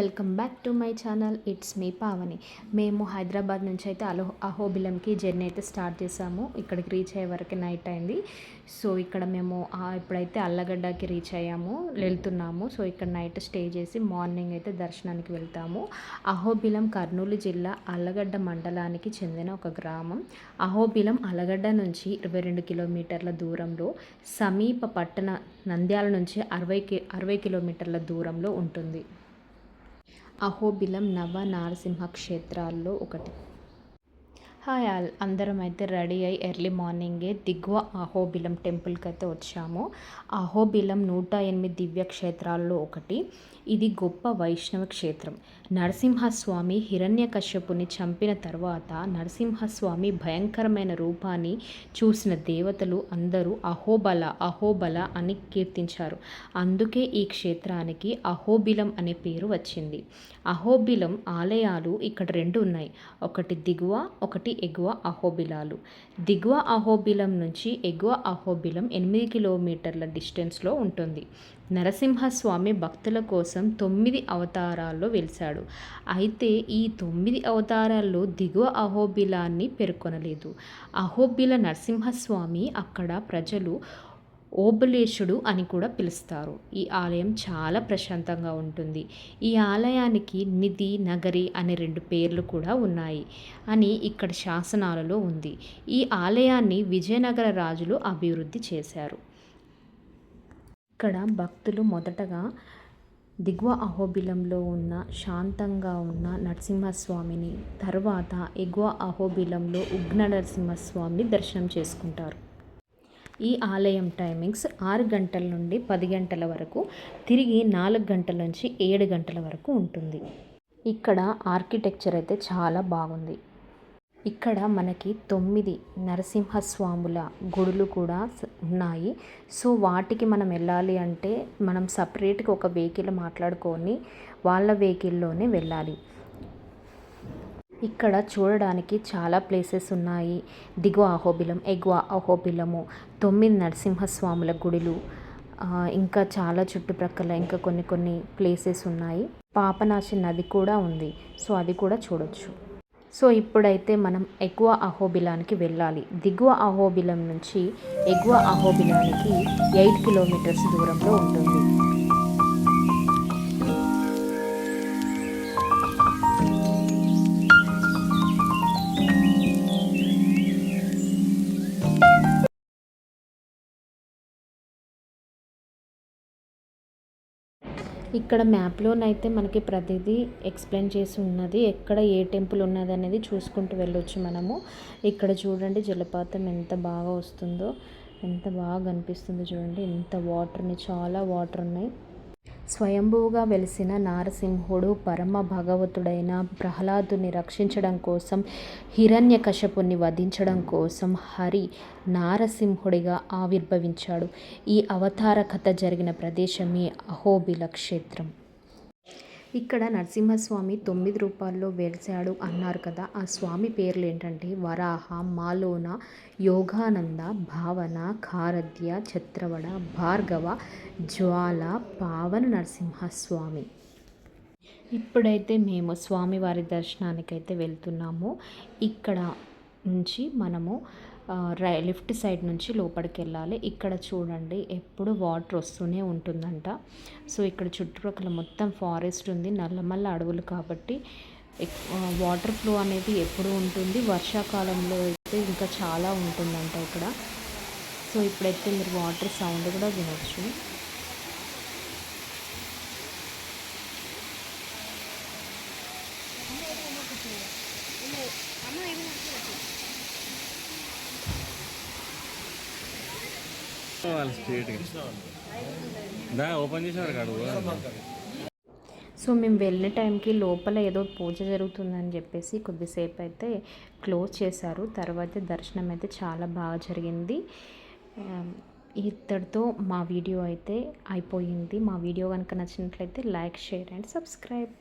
Welcome back to my channel. It's me Pavani. మేము హైదరాబాద్ నుంచి అయితే అహోబిలంకి జర్నీ అయితే స్టార్ట్ చేసాము. ఇక్కడికి రీచ్ అయ్యే వరకు నైట్ అయింది. సో ఇక్కడ మేము ఇప్పుడైతే అల్లగడ్డకి రీచ్ అయ్యాము, వెళ్తున్నాము. సో ఇక్కడ నైట్ స్టే చేసి మార్నింగ్ అయితే దర్శనానికి వెళ్తాము. అహోబిలం కర్నూలు జిల్లా అల్లగడ్డ మండలానికి చెందిన ఒక గ్రామం. అహోబిలం అల్లగడ్డ నుంచి 22 కిలోమీటర్ల దూరంలో, సమీప పట్టణ నంద్యాల నుంచి 60 కిలోమీటర్ల దూరంలో ఉంటుంది. అహోబిలం నవ నారసింహ క్షేత్రాల్లో ఒకటి. హాయ్ ఆల్, అందరం అయితే రెడీ అయ్యి ఎర్లీ మార్నింగే దిగువ అహోబిలం టెంపుల్కి అయితే వచ్చాము. అహోబిలం 108 దివ్య క్షేత్రాల్లో ఒకటి. ఇది గొప్ప వైష్ణవ క్షేత్రం. నరసింహస్వామి హిరణ్యకశ్యపుని చంపిన తర్వాత నరసింహస్వామి భయంకరమైన రూపాన్ని చూసిన దేవతలు అందరూ అహోబల అని కీర్తించారు. అందుకే ఈ క్షేత్రానికి అహోబిలం అనే పేరు వచ్చింది. అహోబిలం ఆలయాలు ఇక్కడ 2 ఉన్నాయి. ఒకటి దిగువ, ఒకటి ఎగువ అహోబిలాలు. దిగువ అహోబిలం నుంచి ఎగువ అహోబిలం 8 కిలోమీటర్ల డిస్టెన్స్లో ఉంటుంది. నరసింహస్వామి భక్తుల కోసం 9 అవతారాల్లో వెలిశాడు. అయితే ఈ 9 అవతారాల్లో దిగువ అహోబిలాన్ని పేర్కొనలేదు. అహోబిల నరసింహస్వామి అక్కడ ప్రజలు ఓబులేశుడు అని కూడా పిలుస్తారు. ఈ ఆలయం చాలా ప్రశాంతంగా ఉంటుంది. ఈ ఆలయానికి నిధి నగరి అనే 2 పేర్లు కూడా ఉన్నాయి అని ఇక్కడ శాసనాలలో ఉంది. ఈ ఆలయాన్ని విజయనగర రాజులు అభివృద్ధి చేశారు. ఇక్కడ భక్తులు మొదటగా దిగువ అహోబిలంలో ఉన్న శాంతంగా ఉన్న నరసింహస్వామిని, తర్వాత ఎగువ అహోబిలంలో ఉగ్ర నరసింహస్వామిని దర్శనం చేసుకుంటారు. ఈ ఆలయం టైమింగ్స్ 6 గంటల నుండి 10 గంటల వరకు, తిరిగి 4 గంటల నుంచి 7 గంటల వరకు ఉంటుంది. ఇక్కడ ఆర్కిటెక్చర్ అయితే చాలా బాగుంది. ఇక్కడ మనకి 9 నరసింహస్వాముల గుడులు కూడా ఉన్నాయి. సో వాటికి మనం వెళ్ళాలి అంటే మనం సపరేట్గా ఒక వెహికల్ మాట్లాడుకొని వాళ్ళ వెహికల్లోనే వెళ్ళాలి. ఇక్కడ చూడడానికి చాలా ప్లేసెస్ ఉన్నాయి. దిగువ అహోబిలం, ఎగువ అహోబిలము, 9 నరసింహస్వాముల గుడులు, ఇంకా చాలా చుట్టుప్రక్కల ఇంకా కొన్ని ప్లేసెస్ ఉన్నాయి. పాపనాశి నది కూడా ఉంది. సో అది కూడా చూడొచ్చు. సో ఇప్పుడైతే మనం ఎగువ అహోబిలానికి వెళ్ళాలి. దిగువ అహోబిలం నుంచి ఎగువ అహోబిలానికి 8 కిలోమీటర్స్ దూరంలో ఉంటుంది. ఇక్కడ మ్యాప్లోనైతే మనకి ప్రతిదీ ఎక్స్ప్లెయిన్ చేసి ఉన్నది. ఎక్కడ ఏ టెంపుల్ ఉన్నది అనేది చూసుకుంటూ వెళ్ళొచ్చు మనము. ఇక్కడ చూడండి జలపాతం ఎంత బాగా వస్తుందో, ఎంత బాగా కనిపిస్తుందో చూడండి. చాలా వాటర్ ఉన్నాయి. స్వయంభూగా వెలిసిన నారసింహుడు పరమ భగవతుడైన ప్రహ్లాదుని రక్షించడం కోసం, హిరణ్యకశపుని వధించడం కోసం హరి నారసింహుడిగా ఆవిర్భవించాడు. ఈ అవతార కథ జరిగిన ప్రదేశమే అహోబిల క్షేత్రం. ఇక్కడ నరసింహస్వామి 9 రూపాల్లో వెలిశాడు అన్నారు కదా. ఆ స్వామి పేర్లు ఏంటంటే వరాహ, మాలోన, యోగానంద, భావన, ఖారధ్య, ఛత్రవడ, భార్గవ, జ్వాల, పావన నరసింహస్వామి. ఇప్పుడైతే మేము స్వామివారి దర్శనానికైతే వెళ్తున్నాము. ఇక్కడ నుంచి మనము లెఫ్ట్ సైడ్ నుంచి లోపలికి వెళ్ళాలి. ఇక్కడ చూడండి ఎప్పుడు వాటర్ వస్తూనే ఉంటుందంట. సో ఇక్కడ చుట్టుపక్కల మొత్తం ఫారెస్ట్ ఉంది, నల్లమల్ల అడవులు కాబట్టి వాటర్ ఫ్లో అనేది ఎప్పుడు ఉంటుంది. వర్షాకాలంలో అయితే ఇంకా చాలా ఉంటుందంట ఇక్కడ. సో ఇప్పుడైతే మీరు వాటర్ సౌండ్ కూడా వినొచ్చు. సో మేము వెళ్ళిన టైంకి లోపల ఏదో పూజ జరుగుతుందని చెప్పేసి కొద్దిసేపు అయితే క్లోజ్ చేశారు. తర్వాత దర్శనం అయితే చాలా బాగా జరిగింది. ఇద్దరితో మా వీడియో అయితే అయిపోయింది. మా వీడియో కనుక నచ్చినట్లయితే లైక్, షేర్ అండ్ సబ్స్క్రైబ్.